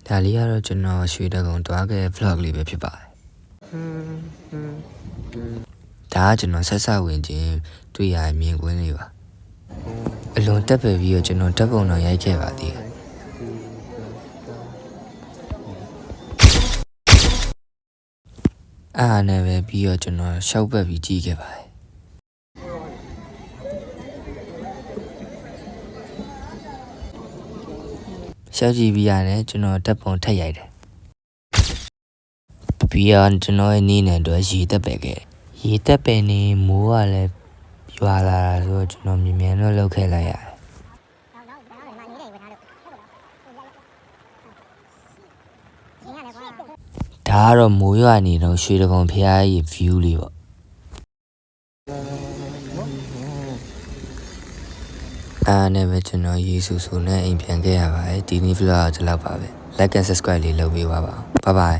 ဒါလေးကတော့ကျွန်တော်ရွှေတကုံတွားခဲ့ vlog လေးပဲဖြစ်ပါတယ်ဒါကကျွန်တော်ဆက်ဆက်ဝင်ချင်းတွေ့ရမြင်ကွင်းလေးပါအလွန်တက်ပဲပြီးတော့ကျွန်တော်တက်ပုံတော်ရိုက်ခဲ့ပါသေးတယ်အားနဲ့ပဲပြီးတော့ကျွန်တော်ရှောက်ပတ်ပြီးကြည့်ခဲ့ပါတယ်ရှောက်ကြည့်ပြီးရတယ်ကျွန်တော်တက်ပုံထက်ရိုက်တယ်ပြီးတော့ကျွန်တော်ရဲ့နေ့နဲ့တော့ရေတက်ပဲခဲ့ရေတက်ပဲနေမိုးကလည်းရွာလာတာဆိုတော့ကျွန်တော်မြင်မြန်တော့လောက်ခဲ့လိုက်ရတယ်ဒါကတော့မိုးရွာနေတော့ရွှေတကုံဖျားကြီး view လေးပေါ့အားနဲ့ပဲကျွန်တော်ရေဆူဆူနဲ့အိမ်ပြန်ခဲ့ရပါတယ်ဒီနေ့ vlog ကဒီလောက်ပါပဲ like and subscribe လေးလုပ်ပေးပါဦး bye bye